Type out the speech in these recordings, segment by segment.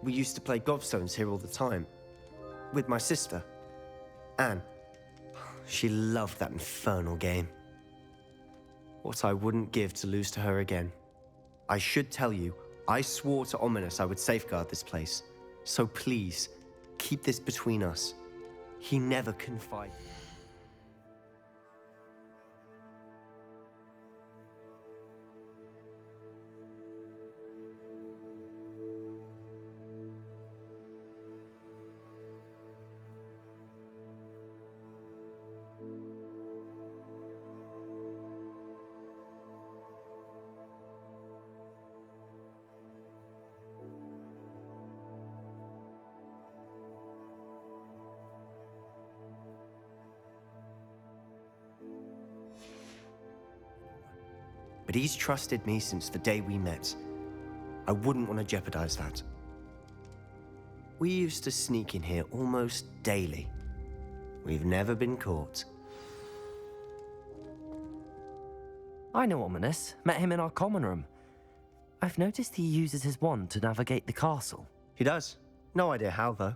We used to play gobstones here all the time. With my sister, Anne. She loved that infernal game. What I wouldn't give to lose to her again. I should tell you, I swore to Ominous I would safeguard this place. So please, keep this between us. He never confided. But he's trusted me since the day we met. I wouldn't want to jeopardize that. We used to sneak in here almost daily. We've never been caught. I know Ominous. Met him in our common room. I've noticed he uses his wand to navigate the castle. He does. No idea how, though.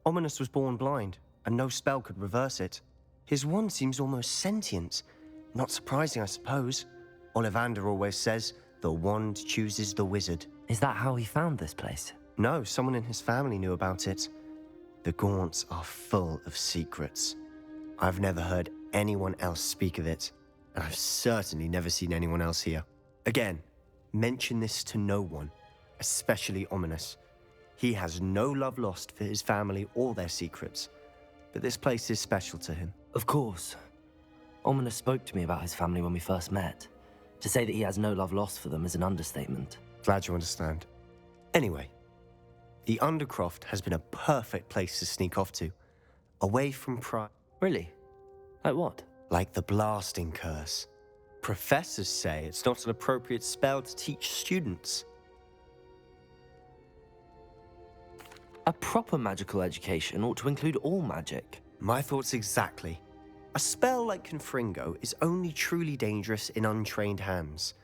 Ominous was born blind, and no spell could reverse it. His wand seems almost sentient. Not surprising, I suppose. Ollivander always says, the wand chooses the wizard. Is that how he found this place? No, someone in his family knew about it. The Gaunts are full of secrets. I've never heard anyone else speak of it, and I've certainly never seen anyone else here. Again, mention this to no one, especially Ominous. He has no love lost for his family or their secrets, but this place is special to him. Of course. Ominous spoke to me about his family when we first met. To say that he has no love lost for them is an understatement. Glad you understand. Anyway, the Undercroft has been a perfect place to sneak off to, away from Really? Like what? Like the blasting curse. Professors say it's not an appropriate spell to teach students. A proper magical education ought to include all magic. My thoughts exactly. A spell like Confringo is only truly dangerous in untrained hands.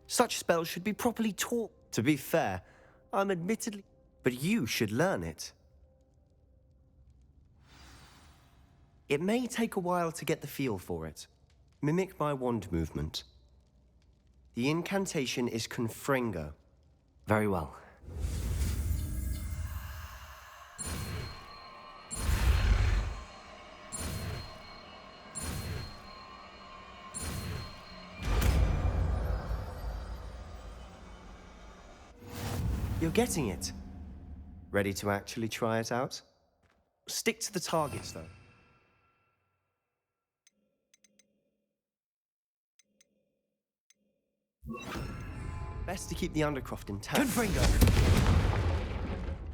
Such spells should be properly taught. To be fair, I'm admittedly... But you should learn it. It may take a while to get the feel for it. Mimic my wand movement. The incantation is Confringo. Very well. You're getting it. Ready to actually try it out? Stick to the targets, though. Best to keep the Undercroft intact. Confringo!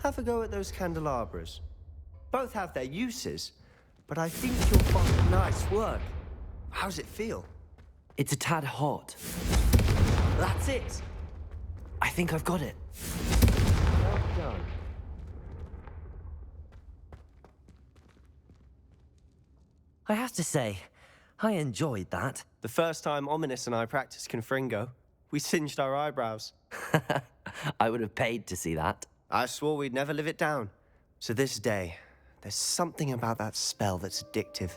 Have a go at those candelabras. Both have their uses, but I think you'll find nice work. How's it feel? It's a tad hot. That's it! I think I've got it. Well done. I have to say, I enjoyed that. The first time Ominous and I practiced Confringo, we singed our eyebrows. I would have paid to see that. I swore we'd never live it down. To this day, there's something about that spell that's addictive.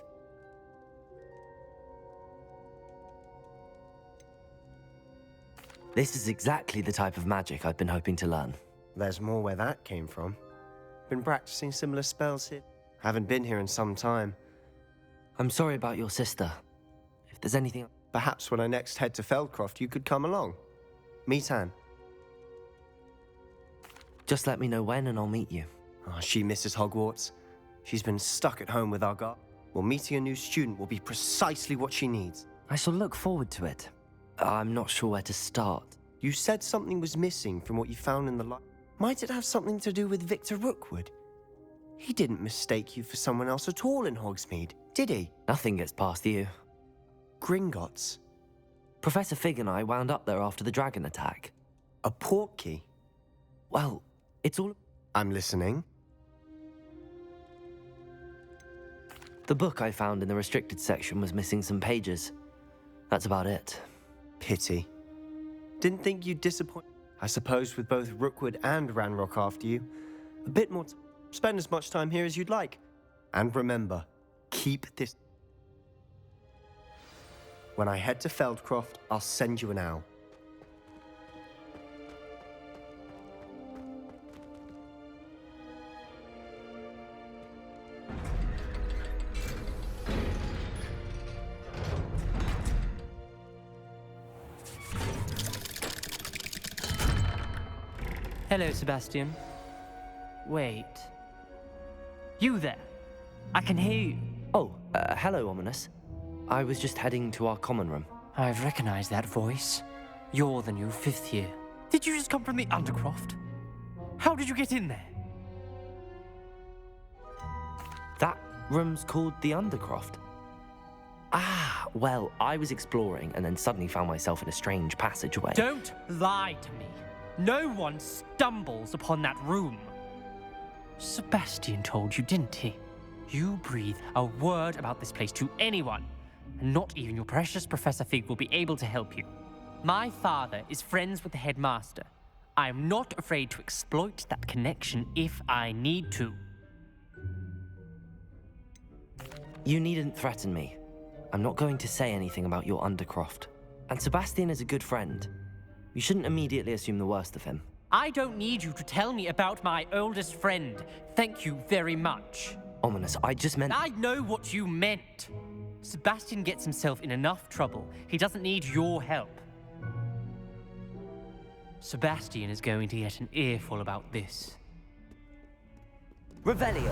This is exactly the type of magic I've been hoping to learn. There's more where that came from. Been practicing similar spells here. Haven't been here in some time. I'm sorry about your sister. If there's anything... Perhaps when I next head to Feldcroft, you could come along. Meet Anne. Just let me know when and I'll meet you. Oh, she misses Hogwarts. She's been stuck at home with our guard. Well, meeting a new student will be precisely what she needs. I shall look forward to it. I'm not sure where to start. You said something was missing from what you found in the light. Might it have something to do with Victor Rookwood? He didn't mistake you for someone else at all in Hogsmeade, did he? Nothing gets past you. Gringotts. Professor Fig and I wound up there after the dragon attack. A portkey? Well, it's all... I'm listening. The book I found in the restricted section was missing some pages. That's about it. Pity. Didn't think you'd disappoint. I suppose with both Rookwood and Ranrock after you, A bit more. Spend as much time here as you'd like. And remember, keep this. When I head to Feldcroft, I'll send you an owl. Hello, Sebastian. Wait. You there? I can hear you. Oh, hello, Ominous. I was just heading to our common room. I've recognized that voice. You're the new 5th year. Did you just come from the Undercroft? How did you get in there? That room's called the Undercroft. Ah, well, I was exploring and then suddenly found myself in a strange passageway. Don't lie to me. No one stumbles upon that room. Sebastian told you, didn't he? You breathe a word about this place to anyone, and not even your precious Professor Fig will be able to help you. My father is friends with the headmaster. I am not afraid to exploit that connection if I need to. You needn't threaten me. I'm not going to say anything about your Undercroft. And Sebastian is a good friend. You shouldn't immediately assume the worst of him. I don't need you to tell me about my oldest friend. Thank you very much. Ominous, I just meant... I know what you meant. Sebastian gets himself in enough trouble. He doesn't need your help. Sebastian is going to get an earful about this. Revelio!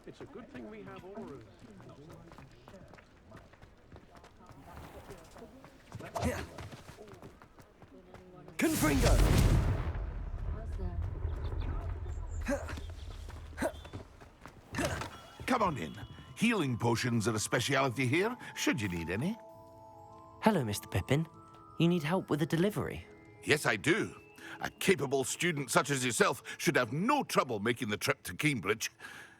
It's a good thing we have auras. Confringo! Come on in. Healing potions are a speciality here, should you need any. Hello, Mr. Pippin. You need help with a delivery? Yes, I do. A capable student such as yourself should have no trouble making the trip to Cambridge.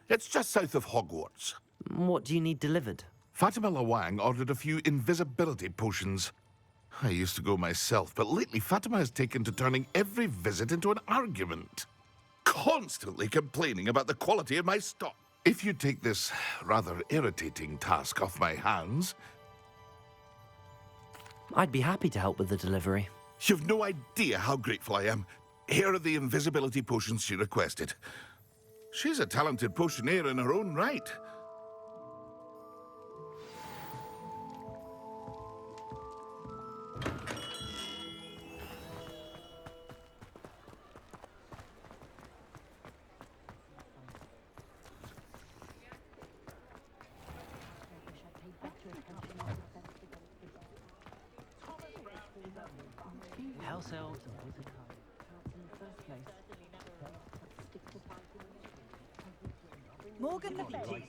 It's just south of Hogwarts. What do you need delivered? Fatima Lawang ordered a few invisibility potions. I used to go myself, but lately Fatima has taken to turning every visit into an argument. constantly complaining about the quality of my stock. If you take this rather irritating task off my hands, I'd be happy to help with the delivery. you've no idea how grateful I am. Here are the invisibility potions she requested. She's a talented potioneer in her own right. House elves. Morgan the Betty.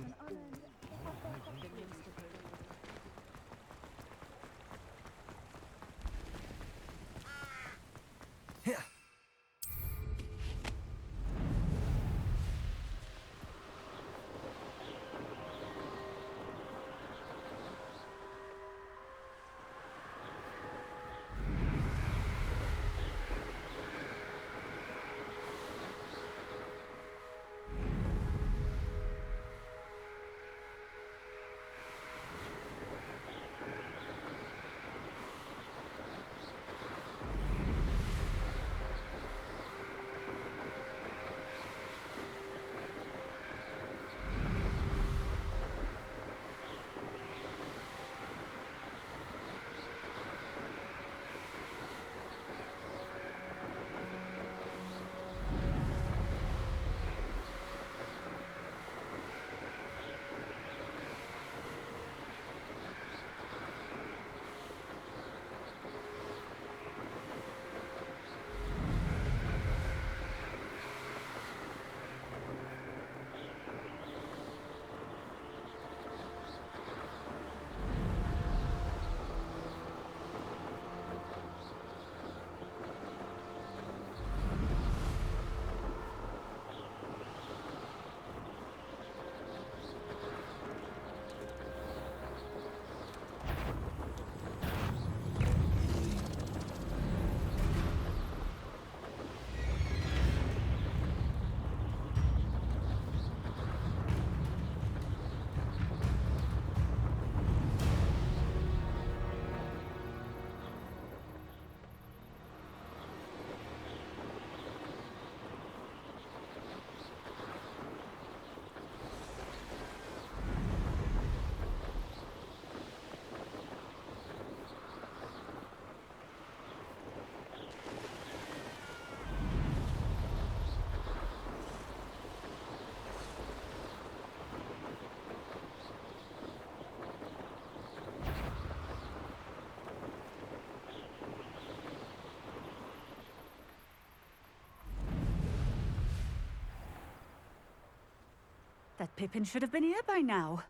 That Pippin should have been here by now.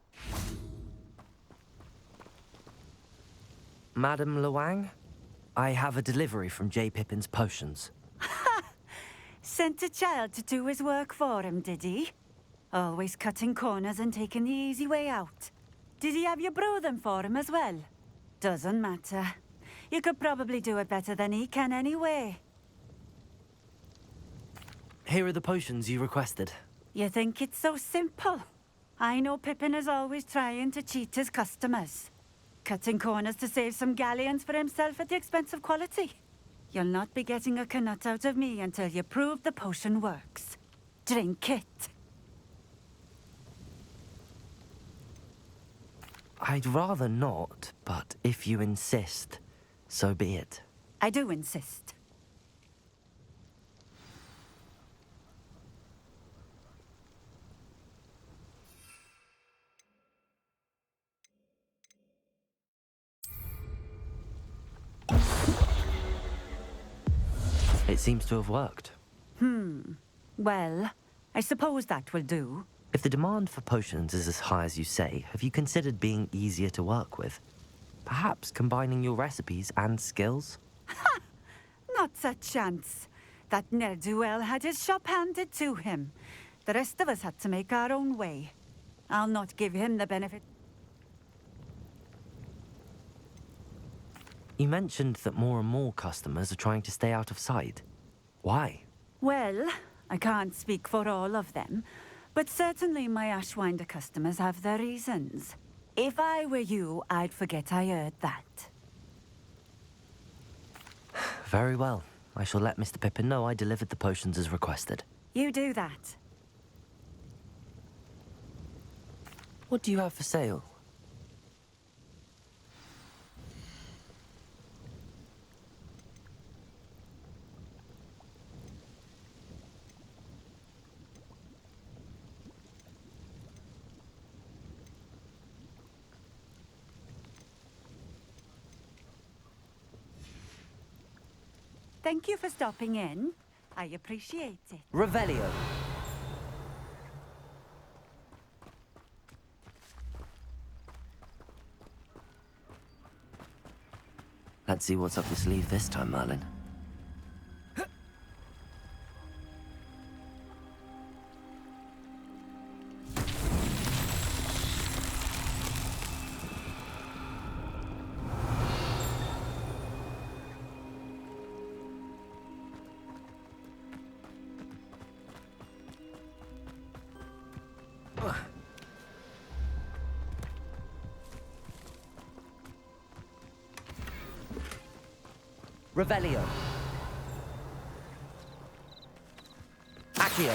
Madam Luang, I have a delivery from J. Pippin's potions. Sent a child to do his work for him, did he? Always cutting corners and taking the easy way out. Did he have you brew them for him as well? Doesn't matter. You could probably do it better than he can anyway. Here are the potions you requested. You think it's so simple? I know Pippin is always trying to cheat his customers. Cutting corners to save some galleons for himself at the expense of quality. You'll not be getting a canut out of me until you prove the potion works. Drink it. I'd rather not, but if you insist, so be it. I do insist. It seems to have worked. Well, I suppose that will do. If the demand for potions is as high as you say, have you considered being easier to work with? Perhaps combining your recipes and skills? Not a chance. That ne'er-do-well had his shop handed to him. The rest of us had to make our own way. I'll not give him the benefit. You mentioned that more and more customers are trying to stay out of sight. Why? Well, I can't speak for all of them, but certainly my Ashwinder customers have their reasons. If I were you, I'd forget I heard that. Very well. I shall let Mr. Pippin know I delivered the potions as requested. You do that. What do you have for sale? Thank you for stopping in. I appreciate it. Revelio. Let's see what's up your sleeve this time, Merlin. Revelio. Accio.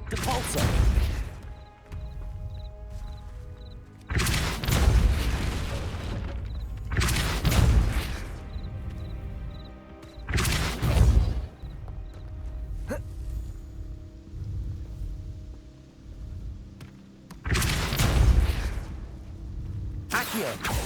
Depulso. Accio.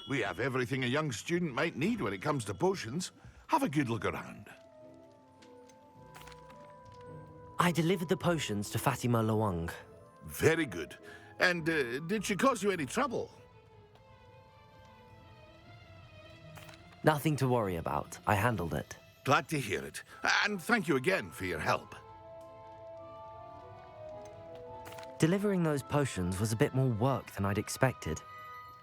We have everything a young student might need when it comes to potions. Have a good look around. I delivered the potions to Fatima Lawang. Very good. And did she cause you any trouble? Nothing to worry about. I handled it. Glad to hear it. And thank you again for your help. Delivering those potions was a bit more work than I'd expected.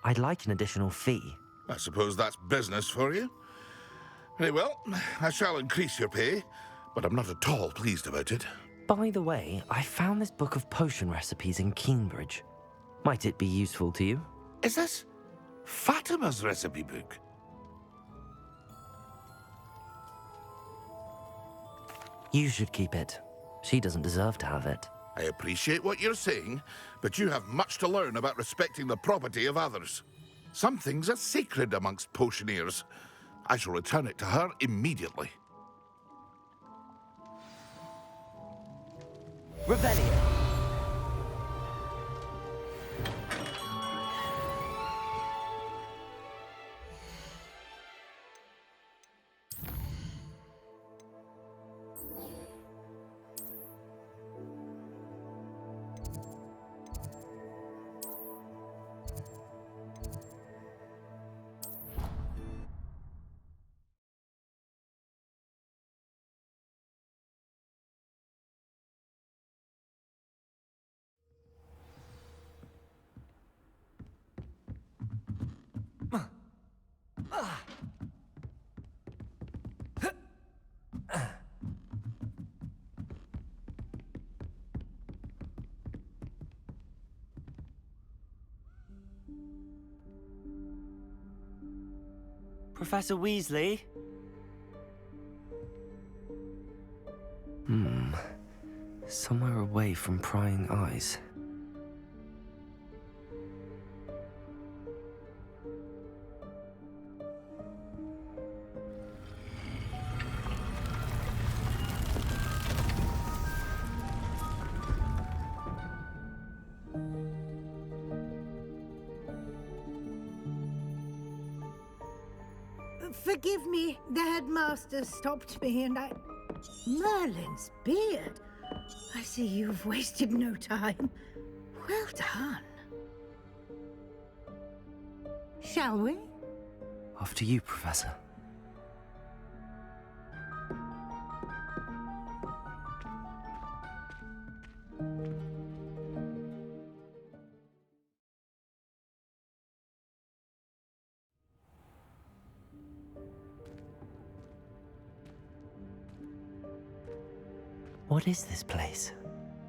I'd like an additional fee. I suppose that's business for you. Very well, I shall increase your pay, but I'm not at all pleased about it. By the way, I found this book of potion recipes in Keenbridge. Might it be useful to you? Is this Fatima's recipe book? You should keep it. She doesn't deserve to have it. I appreciate what you're saying, but you have much to learn about respecting the property of others. Some things are sacred amongst potioneers. I shall return it to her immediately. Revelio. Professor Weasley? Somewhere away from prying eyes. Forgive me, the headmaster stopped me and I... Merlin's beard. I see you've wasted no time. Well done. Shall we? After you, Professor. What is this place?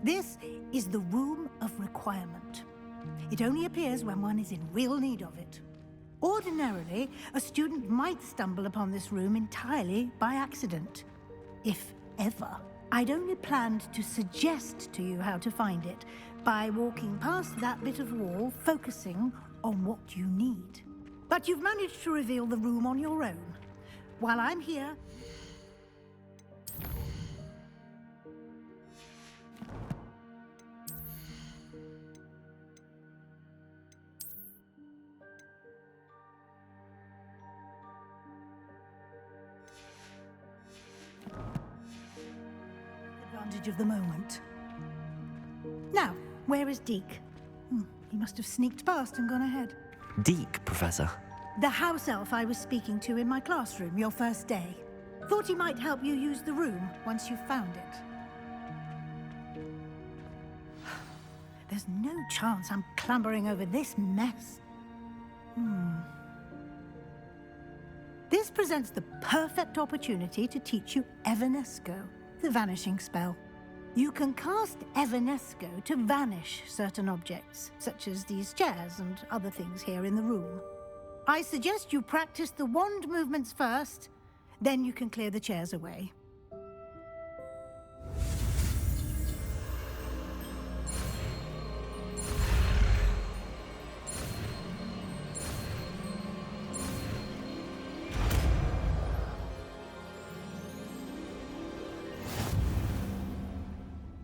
This is the Room of Requirement. It only appears when one is in real need of it. Ordinarily, a student might stumble upon this room entirely by accident. If ever. I'd only planned to suggest to you how to find it by walking past that bit of wall, focusing on what you need. But you've managed to reveal the room on your own. While I'm here, advantage of the moment. Now, where is Deke? He must have sneaked past and gone ahead. Deke, Professor. The house elf I was speaking to in my classroom your first day. Thought he might help you use the room once you found it. There's no chance I'm clambering over this mess. This presents the perfect opportunity to teach you Evanesco, the vanishing spell. You can cast Evanesco to vanish certain objects, such as these chairs and other things here in the room. I suggest you practice the wand movements first, then you can clear the chairs away.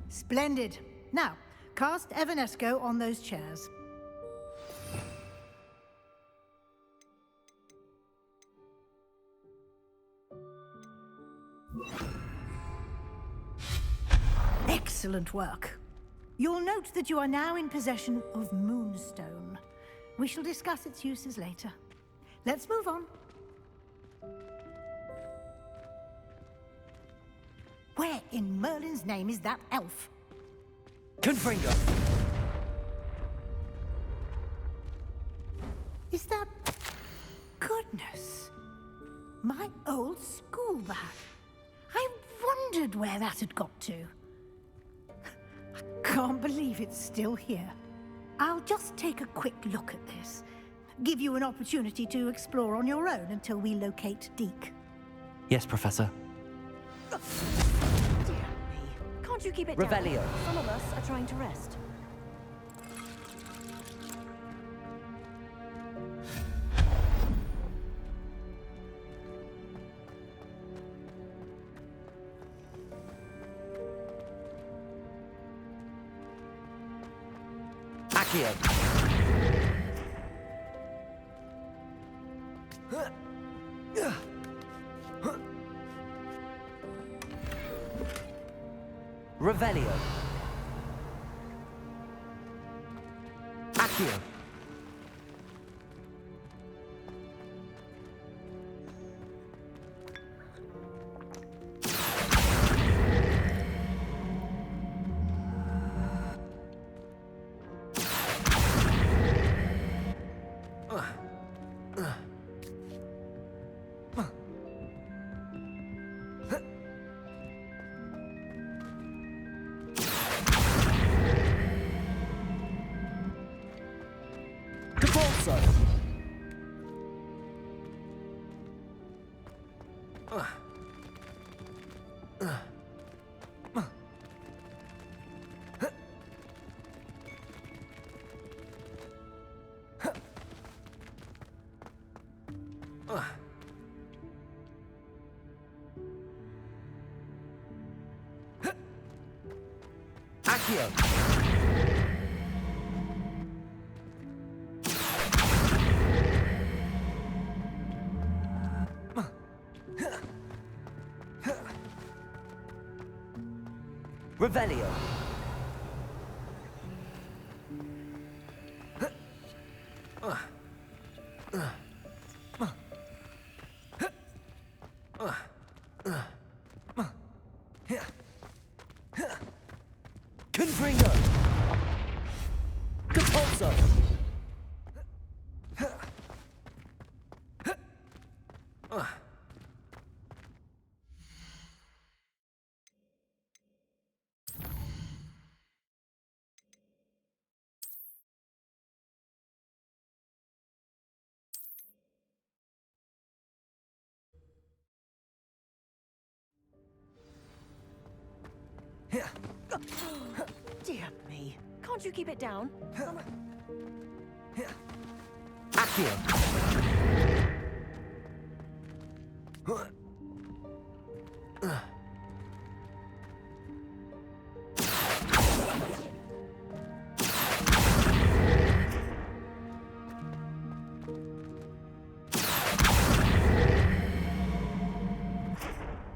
Splendid. Now, cast Evanesco on those chairs. Excellent work. You'll note that you are now in possession of Moonstone. We shall discuss its uses later. Let's move on. Where in Merlin's name is that elf? Confringo! Is that... Goodness. My old school bag. I wondered where that had got to. I can't believe it's still here. I'll just take a quick look at this. Give you an opportunity to explore on your own until we locate Deke. Yes, Professor. Dear me. Can't you keep it Revelio. down? Some of us are trying to rest. Accio. Revelio. Accio. Depulso! Accio! Revelio! Confringo! Depulso! Dear me. Can't you keep it down? Accio!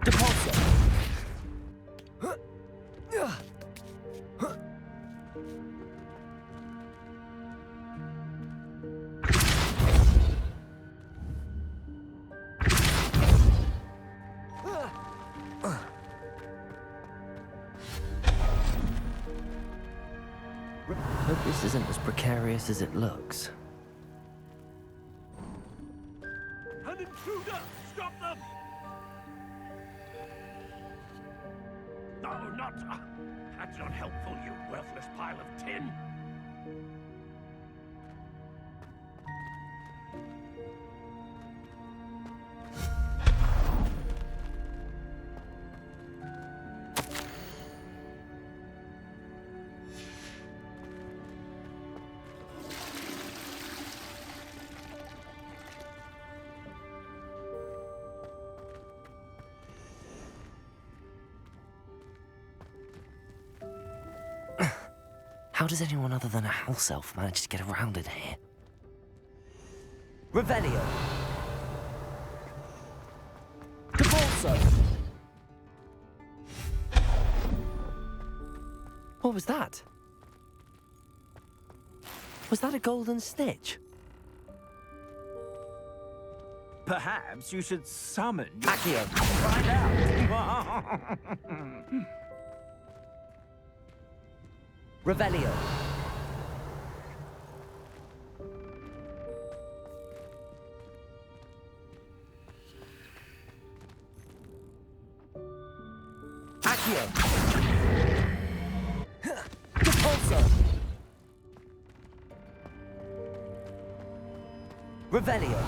Depulso! Hope this isn't as precarious as it looks. An intruder! Stop them! No, not... that's not helpful, you worthless pile of tin! How does anyone other than a house elf manage to get around in here? Revelio! Depulso! What was that? Was that a golden snitch? Perhaps you should summon... Accio! Find out! Revelio! Accio! Depulso! Revelio!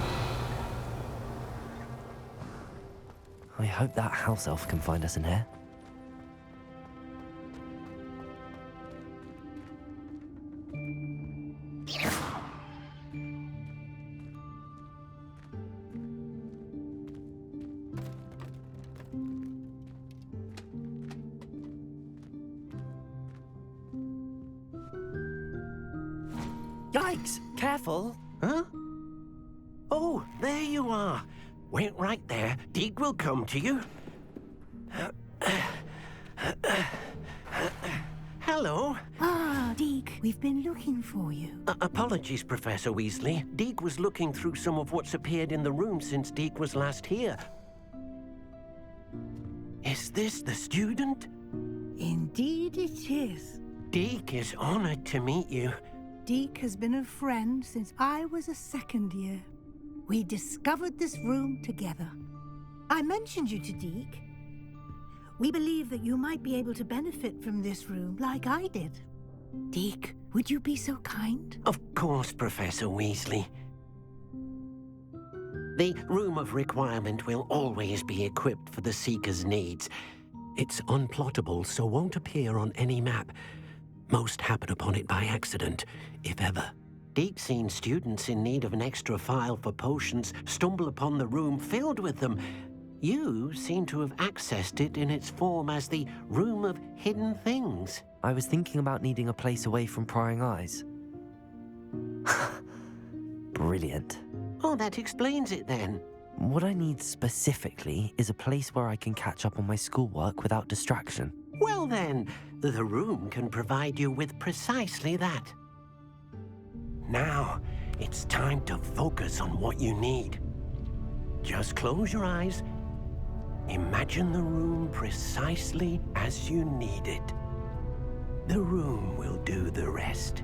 I hope that house elf can find us in here. Yikes! Careful! Huh? Oh, there you are. Wait right there. Deek will come to you. Hello. Ah, Deke, we've been looking for you. Apologies, Professor Weasley. Deek was looking through some of what's appeared in the room since Deek was last here. Is this the student? Indeed it is. Deek is honored to meet you. Deke has been a friend since I was a second year. We discovered this room together. I mentioned you to Deke. We believe that you might be able to benefit from this room like I did. Deke, Would you be so kind? Of course, Professor Weasley. The Room of Requirement will always be equipped for the Seeker's needs. It's unplottable, so won't appear on any map. Most happen upon it by accident, if ever. Deke's seen students in need of an extra file for potions stumble upon the room filled with them. You seem to have accessed it in its form as the Room of Hidden Things. I was thinking about needing a place away from prying eyes. Brilliant. Oh, that explains it then. What I need specifically is a place where I can catch up on my schoolwork without distraction. Well then, the room can provide you with precisely that. Now, it's time to focus on what you need. Just close your eyes. Imagine the room precisely as you need it. The room will do the rest.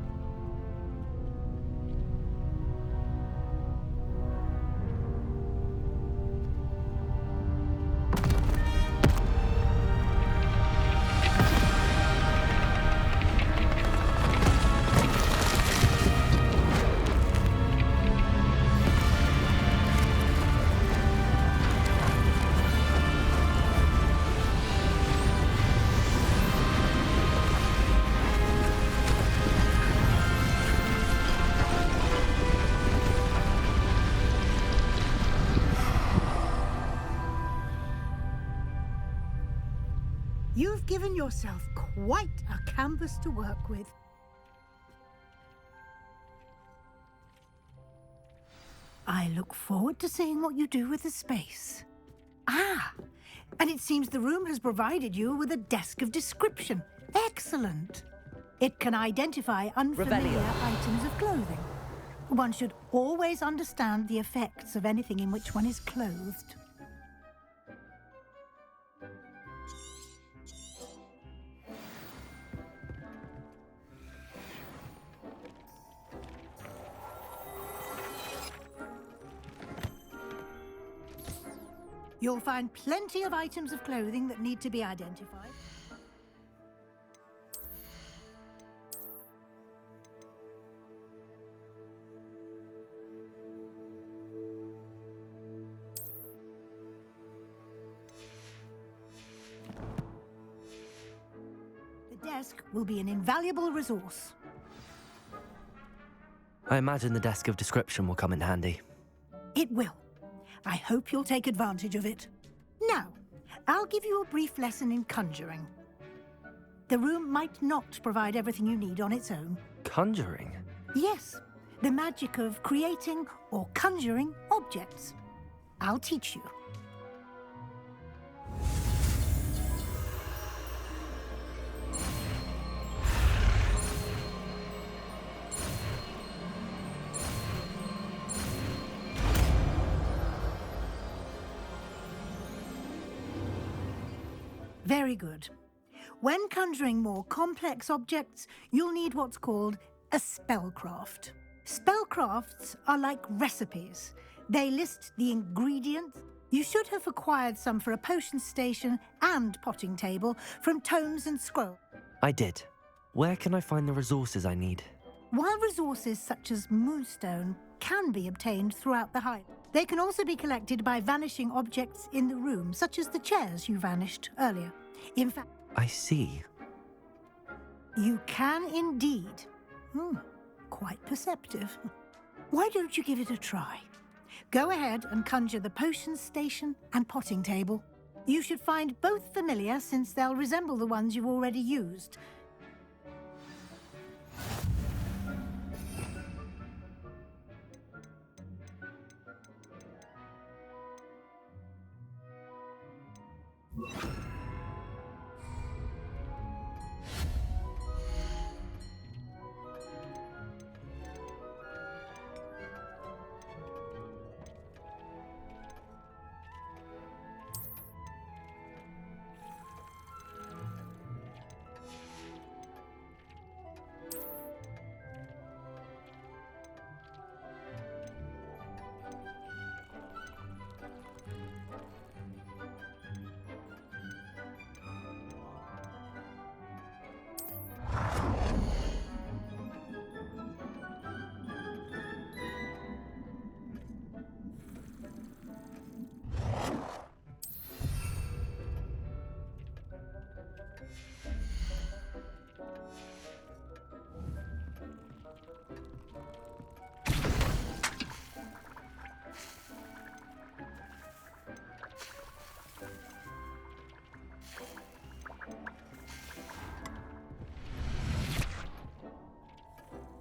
You've given yourself quite a canvas to work with. I look forward to seeing what you do with the space. Ah, and it seems the room has provided you with a desk of description. Excellent. It can identify unfamiliar items of clothing. One should always understand the effects of anything in which one is clothed. You'll find plenty of items of clothing that need to be identified. The desk will be an invaluable resource. I imagine the desk of description will come in handy. It will. I hope you'll take advantage of it. Now, I'll give you a brief lesson in conjuring. The room might not provide everything you need on its own. Conjuring? Yes, the magic of creating or conjuring objects. I'll teach you. Very good. When conjuring more complex objects, you'll need what's called a spellcraft. Spellcrafts are like recipes. They list the ingredients. You should have acquired some for a potion station and potting table from tomes and scrolls. I did. Where can I find the resources I need? While resources such as moonstone can be obtained throughout the Highlands, they can also be collected by vanishing objects in the room, such as the chairs you vanished earlier. In fact, I see. You can indeed. Quite perceptive. Why don't you give it a try? Go ahead and conjure the potion station and potting table. You should find both familiar since they'll resemble the ones you've already used.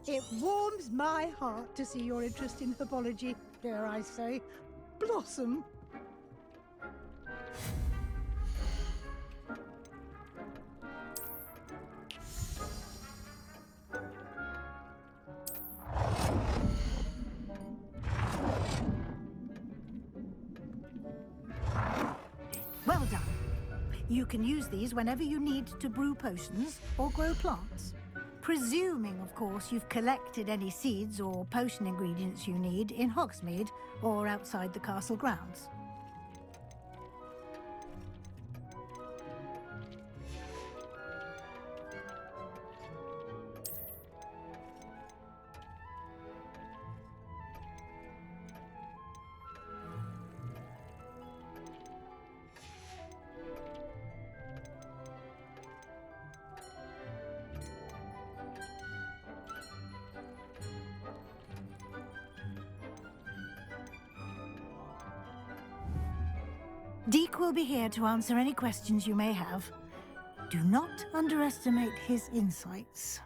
It warms my heart to see your interest in herbology, dare I say, blossom. Well done. You can use these whenever you need to brew potions or grow plants. Presuming, of course, you've collected any seeds or potion ingredients you need in Hogsmeade or outside the castle grounds. Deke will be here to answer any questions you may have. Do not underestimate his insights.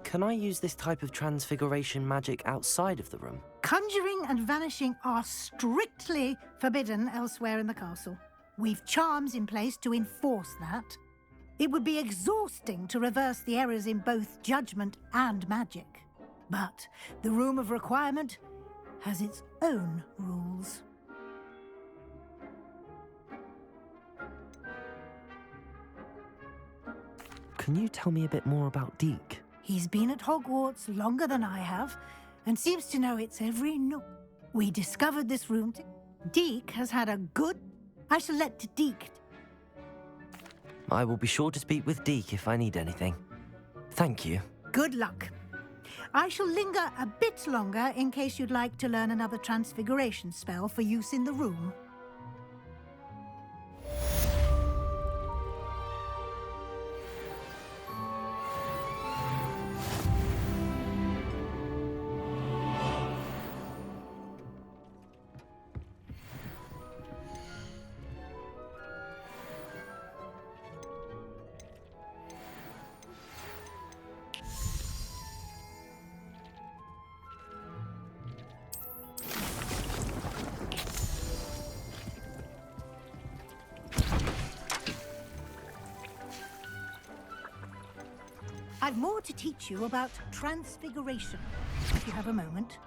Can I use this type of transfiguration magic outside of the room? Conjuring and vanishing are strictly forbidden elsewhere in the castle. We've charms in place to enforce that. It would be exhausting to reverse the errors in both judgment and magic. But the Room of Requirement has its own rules. Can you tell me a bit more about Deke? He's been at Hogwarts longer than I have, and seems to know its every nook. We discovered this room. Deke has had a good... I shall let Deke... I will be sure to speak with Deke if I need anything. Thank you. Good luck. I shall linger a bit longer in case you'd like to learn another transfiguration spell for use in the room. I've more to teach you about transfiguration, if you have a moment.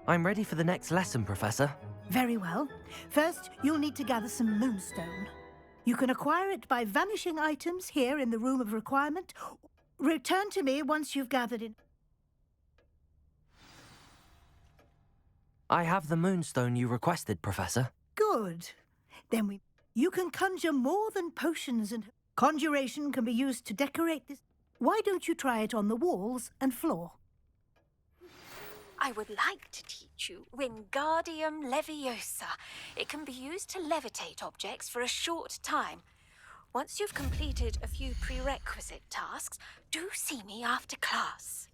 I'm ready for the next lesson, Professor. Very well. First, you'll need to gather some moonstone. You can acquire it by vanishing items here in the Room of Requirement. Return to me once you've gathered it. I have the moonstone you requested, Professor. Good. Then you can conjure more than potions and... Conjuration can be used to decorate this. Why don't you try it on the walls and floor? I would like to teach you Wingardium Leviosa. It can be used to levitate objects for a short time. Once you've completed a few prerequisite tasks, do see me after class.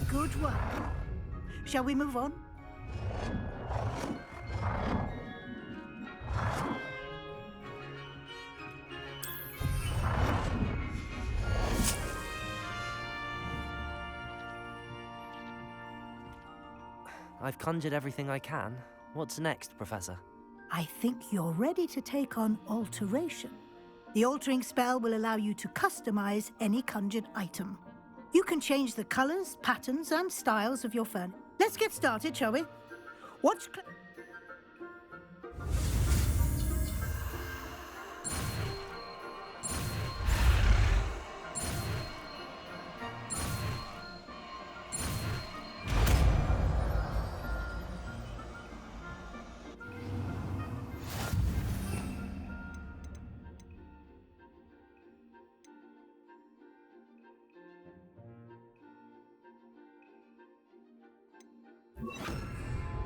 Good one. Shall we move on? I've conjured everything I can. What's next, Professor? I think you're ready to take on alteration. The altering spell will allow you to customize any conjured item. You can change the colors, patterns, and styles of your furniture. Let's get started, shall we? Watch.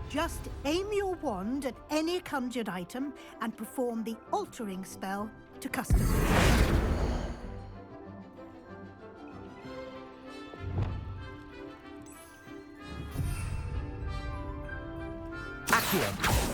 Just aim your wand at any conjured item and perform the altering spell to customize. Accio!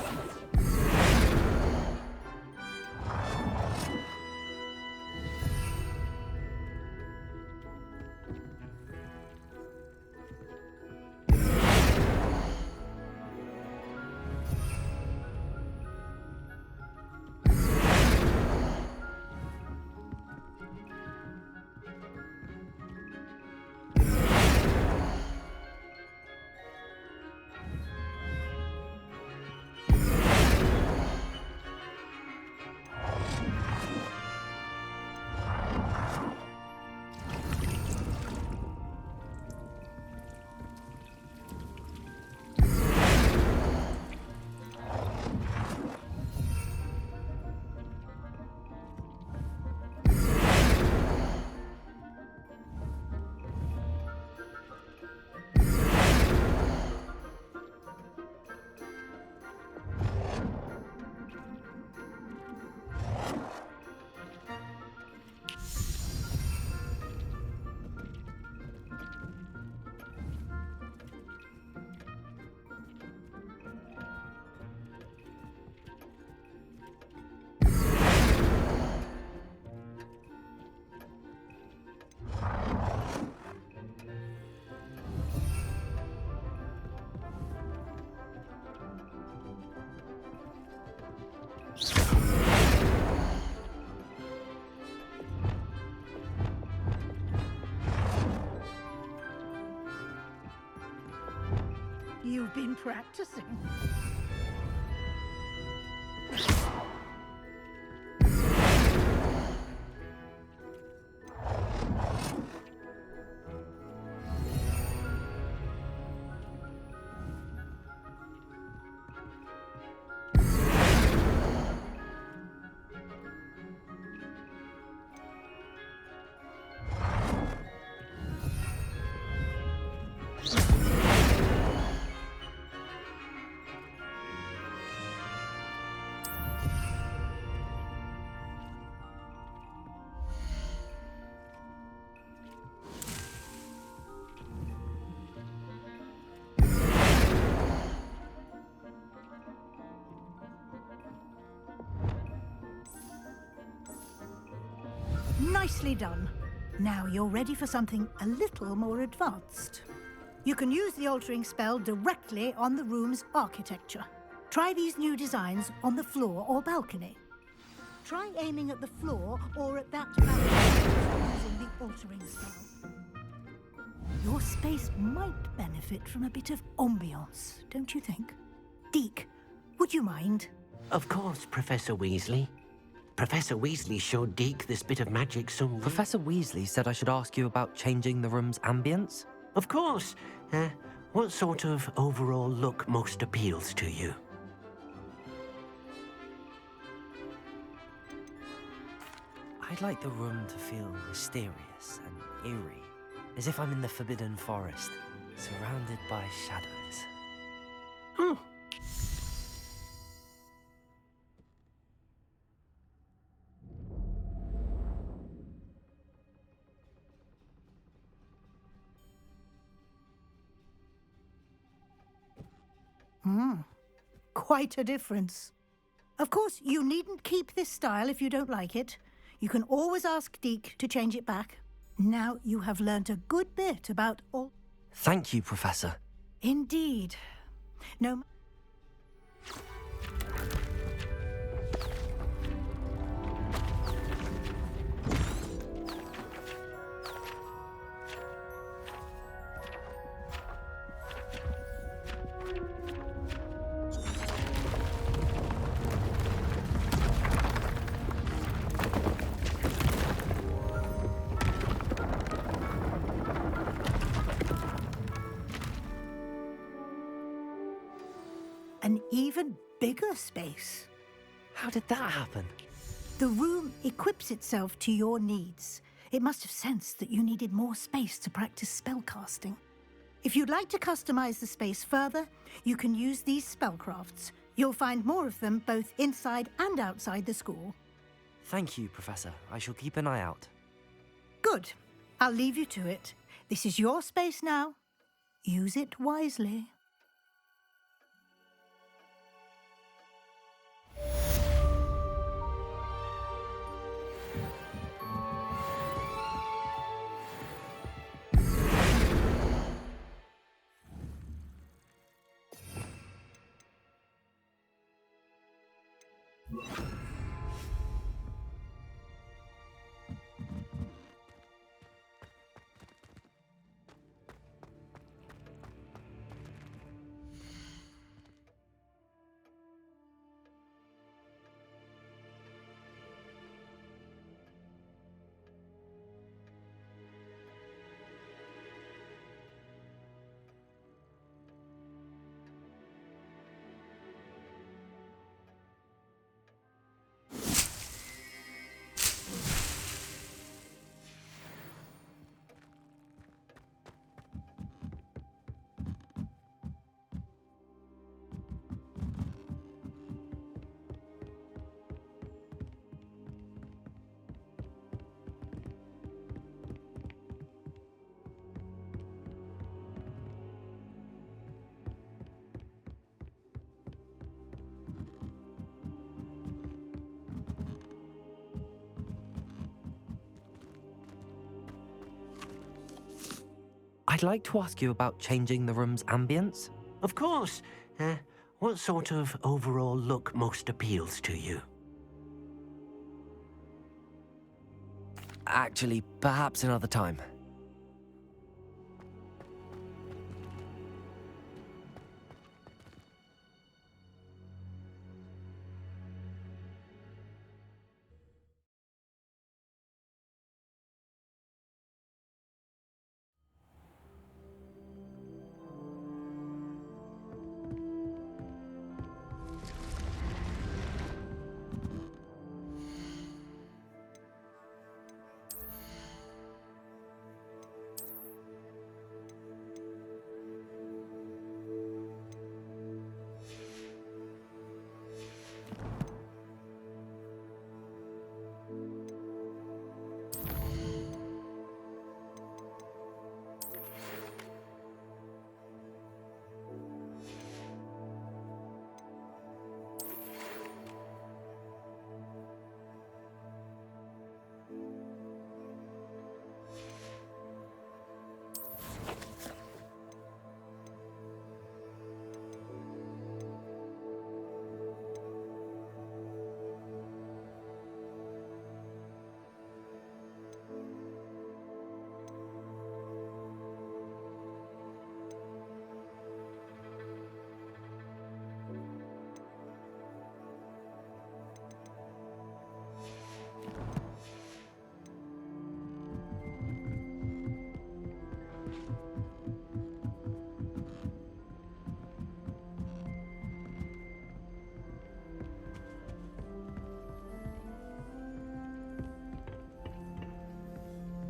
You've been practicing. Nicely done. Now you're ready for something a little more advanced. You can use the altering spell directly on the room's architecture. Try these new designs on the floor or balcony. Try aiming at the floor or at that balcony using the altering spell. Your space might benefit from a bit of ambiance, don't you think? Deke, would you mind? Of course, Professor Weasley. Professor Weasley showed Deke this bit of magic so... Professor Weasley said I should ask you about changing the room's ambience? Of course. What sort of overall look most appeals to you? I'd like the room to feel mysterious and eerie, as if I'm in the Forbidden Forest, surrounded by shadows. Oh. Quite a difference. Of course, you needn't keep this style if you don't like it. You can always ask Deke to change it back. Now you have learnt a good bit about all... Thank you, Professor. Indeed. No... An even bigger space. How did that happen? The room equips itself to your needs. It must have sensed that you needed more space to practice spellcasting. If you'd like to customize the space further, you can use these spellcrafts. You'll find more of them both inside and outside the school. Thank you, Professor. I shall keep an eye out. Good. I'll leave you to it. This is your space now. Use it wisely. I'd like to ask you about changing the room's ambience. Of course. What sort of overall look most appeals to you? Actually, perhaps another time.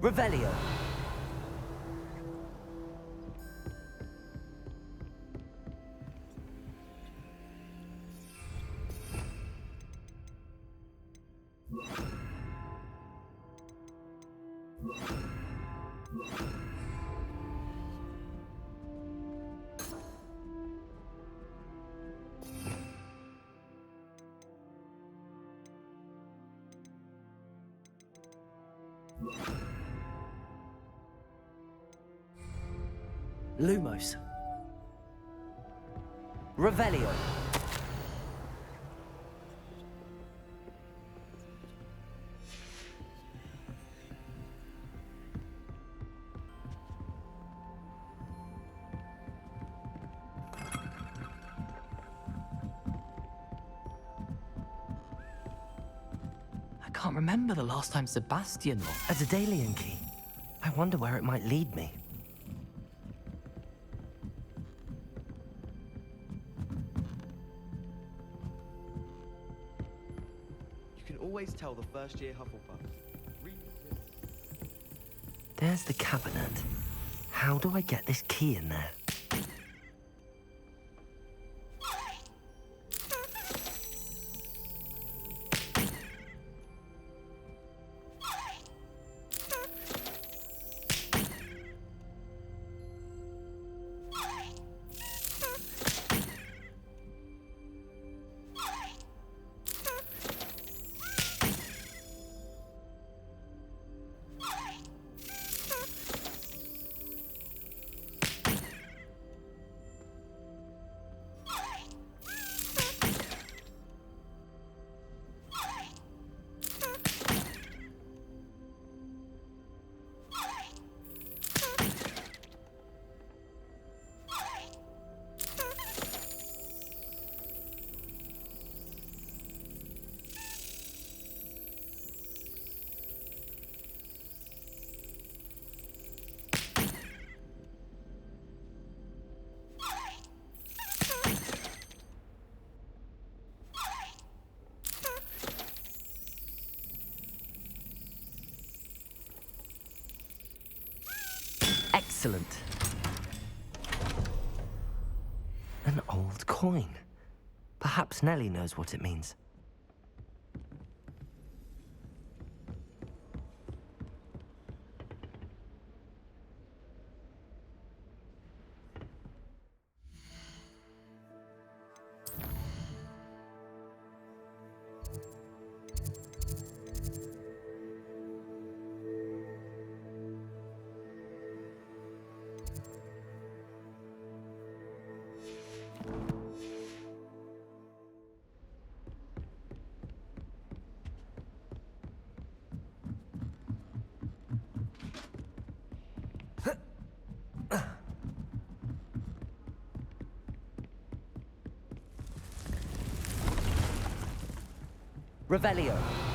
Revelio. Lumos. Revelio. I can't remember the last time Sebastian A Daedalian key. I wonder where it might lead me. You can always tell the first-year Hufflepuff. Read this. There's the cabinet. How do I get this key in there? Excellent. An old coin. Perhaps Nellie knows what it means. Revelio.